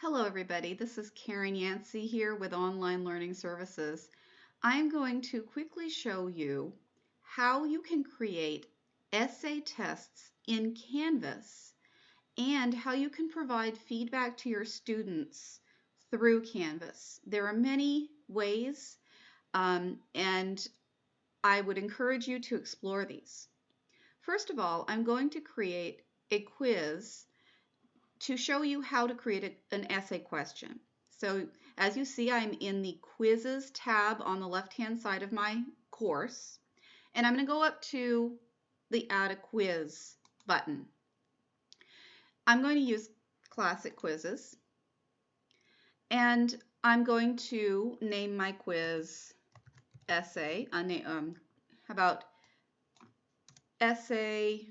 Hello everybody, this is Karen Yancey here with Online Learning Services. I am going to quickly show you how you can create essay tests in Canvas and how you can provide feedback to your students through Canvas. There are many ways and I would encourage you to explore these. First of all, I'm going to create a quiz to show you how to create an essay question. So as you see, I'm in the quizzes tab on the left-hand side of my course, and I'm going to go up to the add a quiz button. I'm going to use classic quizzes, and I'm going to name my quiz essay, how about essay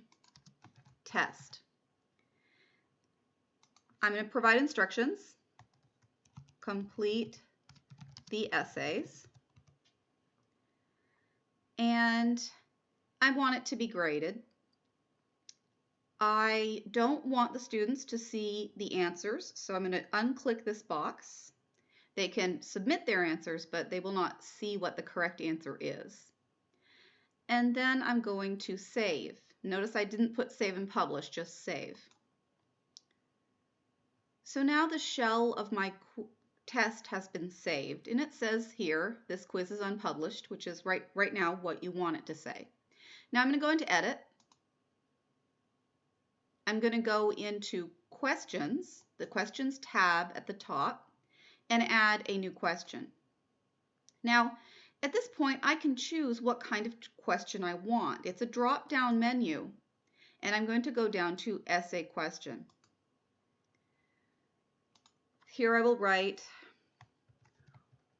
test. I'm going to provide instructions, complete the essays, and I want it to be graded. I don't want the students to see the answers, so I'm going to unclick this box. They can submit their answers, but they will not see what the correct answer is. And then I'm going to save. Notice I didn't put save and publish, just save. So now the shell of my test has been saved, and it says here, this quiz is unpublished, which is right now what you want it to say. Now I'm going to go into Edit. I'm going to go into Questions, the Questions tab at the top, and add a new question. Now, at this point, I can choose what kind of question I want. It's a drop-down menu, and I'm going to go down to Essay Question. Here I will write,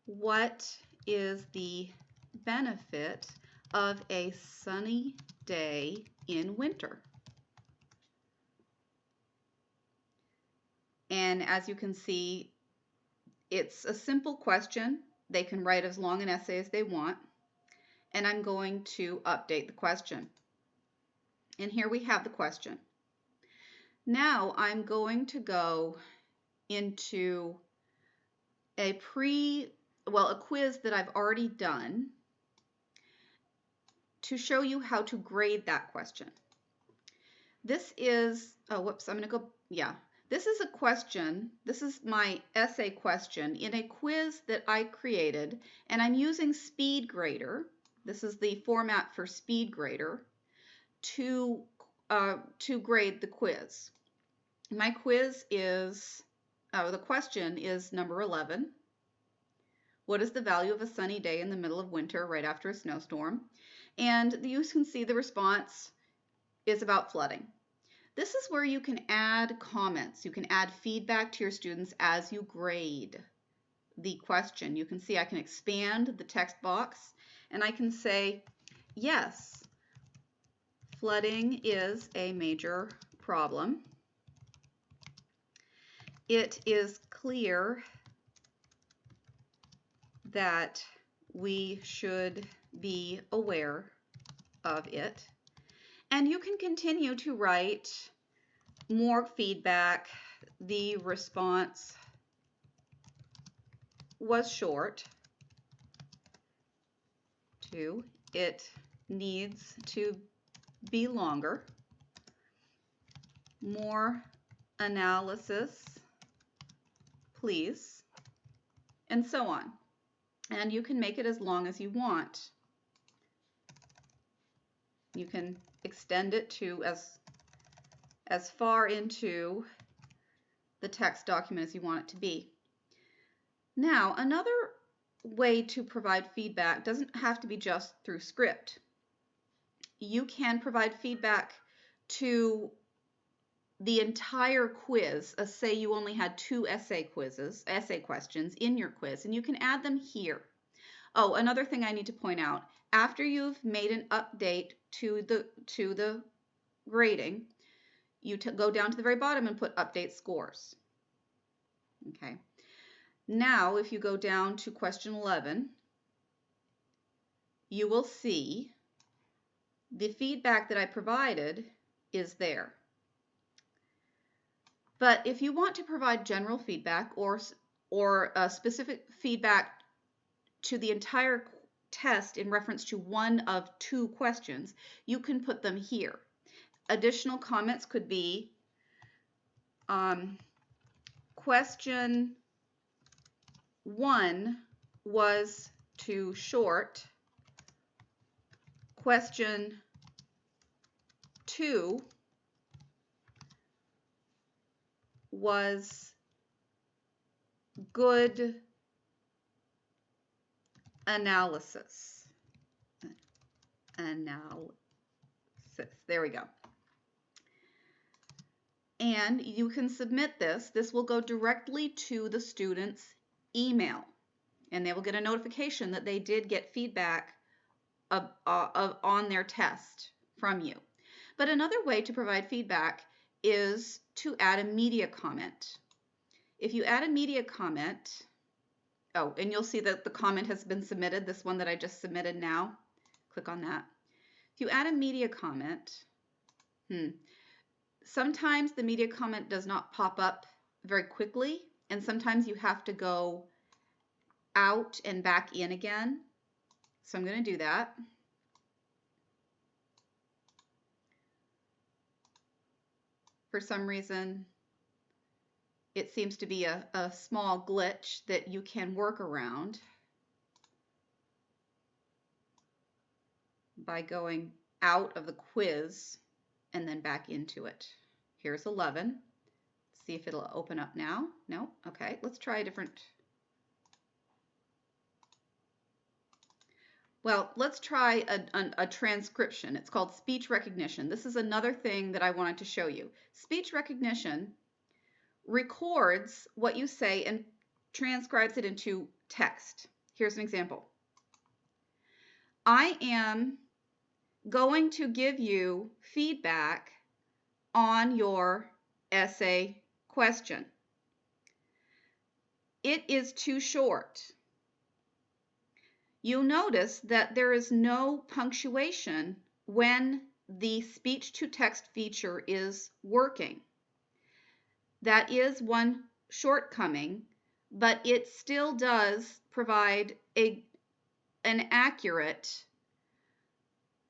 what is the benefit of a sunny day in winter? And as you can see, it's a simple question. They can write as long an essay as they want. And I'm going to update the question. And here we have the question. Now I'm going to go into a quiz that I've already done to show you how to grade that question. This is, this is a question, this is my essay question in a quiz that I created, and I'm using SpeedGrader. This is the format for SpeedGrader to grade the quiz. My quiz is, the question is number 11. What is the value of a sunny day in the middle of winter right after a snowstorm? And you can see the response is about flooding. This is where you can add comments. You can add feedback to your students as you grade the question. You can see I can expand the text box and I can say, yes, flooding is a major problem. It is clear that we should be aware of it. And you can continue to write more feedback. The response was short. It needs to be longer. More analysis, please, and so on. And you can make it as long as you want. You can extend it to as far into the text document as you want it to be. Now, another way to provide feedback doesn't have to be just through script. You can provide feedback to the entire quiz. Say you only had 2 essay questions in your quiz, and you can add them here. Oh, another thing I need to point out, after you've made an update to the grading, you go down to the very bottom and put update scores. Okay. Now, if you go down to question 11, you will see the feedback that I provided is there. But if you want to provide general feedback or specific feedback to the entire test in reference to one of two questions, you can put them here. Additional comments could be question 1 was too short. Question 2 was good analysis. There we go. And you can submit this. This will go directly to the student's email, and they will get a notification that they did get feedback on their test from you. But another way to provide feedback is to add a media comment. If you add a media comment, oh, and you'll see that the comment has been submitted, this one that I just submitted now. Click on that. If you add a media comment, sometimes the media comment does not pop up very quickly, and sometimes you have to go out and back in again. So I'm going to do that. For some reason, it seems to be a small glitch that you can work around by going out of the quiz and then back into it. Here's 11. Let's see if it'll open up now. No? Okay, let's try a different. Well, let's try a transcription. It's called speech recognition. This is another thing that I wanted to show you. Speech recognition records what you say and transcribes it into text. Here's an example. I am going to give you feedback on your essay question. It is too short. You'll notice that there is no punctuation when the speech-to-text feature is working. That is one shortcoming, but it still does provide an accurate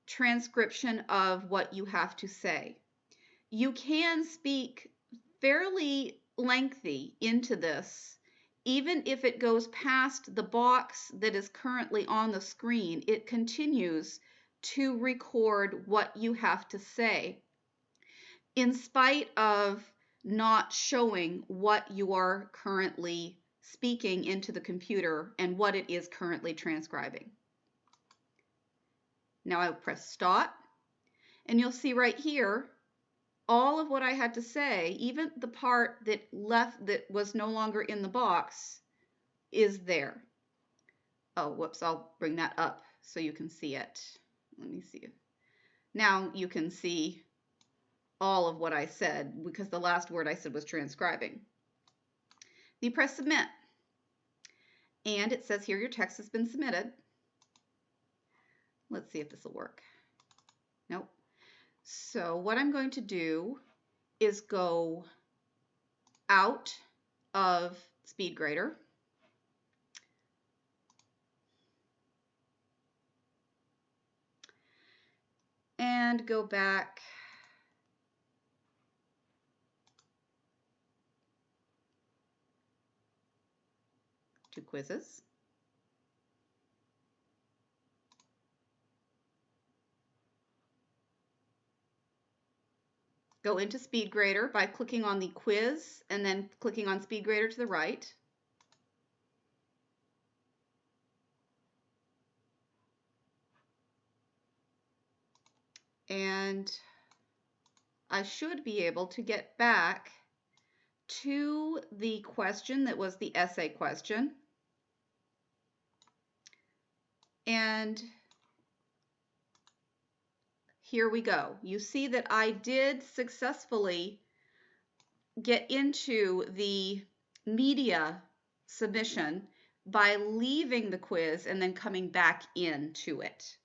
transcription of what you have to say. You can speak fairly lengthy into this. Even if it goes past the box that is currently on the screen, it continues to record what you have to say, in spite of not showing what you are currently speaking into the computer and what it is currently transcribing. Now I'll press stop, and you'll see right here all of what I had to say, even the part that was no longer in the box, is there. Oh, whoops, I'll bring that up so you can see it. Let me see. Now you can see all of what I said, because the last word I said was transcribing. You press submit, and it says here your text has been submitted. Let's see if this will work. Nope. So what I'm going to do is go out of SpeedGrader, and go back to quizzes. Go into SpeedGrader by clicking on the quiz and then clicking on SpeedGrader to the right. And I should be able to get back to the question that was the essay question. And here we go. You see that I did successfully get into the media submission by leaving the quiz and then coming back into it.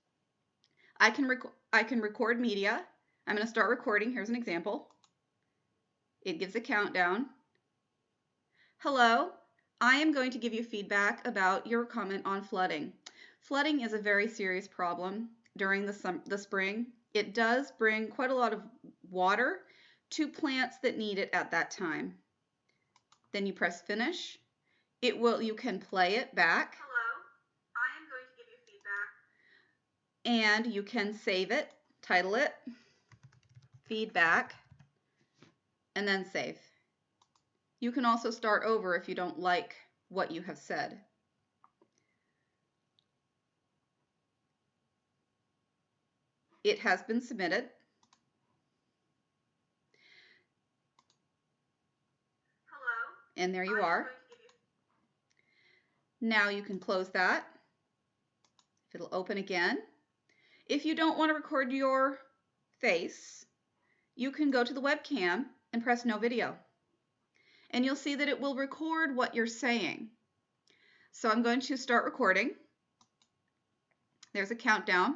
I can record media. I'm going to start recording. Here's an example. It gives a countdown. Hello, I am going to give you feedback about your comment on flooding. Flooding is a very serious problem during the spring. It does bring quite a lot of water to plants that need it at that time. Then you press finish. You can play it back. Hello, I am going to give you feedback. And you can save it, title it, feedback, and then save. You can also start over if you don't like what you have said. It has been submitted. Hello. And there you are. Now you can close that. It'll open again. If you don't want to record your face, you can go to the webcam and press no video. And you'll see that it will record what you're saying. So I'm going to start recording. There's a countdown.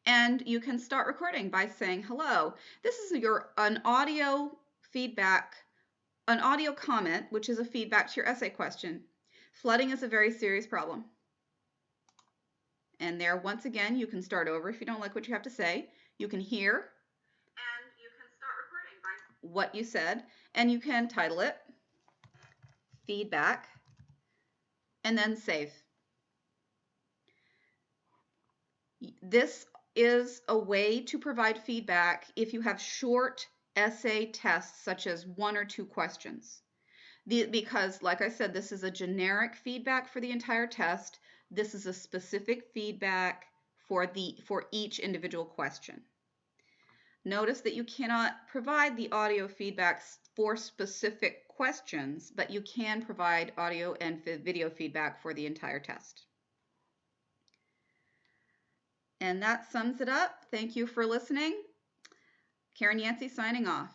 And you can start recording by saying hello. This is an audio feedback, an audio comment, which is a feedback to your essay question. Flooding is a very serious problem. And there, once again, you can start over if you don't like what you have to say. You can hear, and you can start recording by what you said, and you can title it, feedback, and then save. This is a way to provide feedback if you have short essay tests, such as 1 or 2 questions. Because, like I said, this is a generic feedback for the entire test. This is a specific feedback for each individual question. Notice that you cannot provide the audio feedbacks for specific questions, but you can provide audio and video feedback for the entire test. And that sums it up. Thank you for listening. Karen Yancey signing off.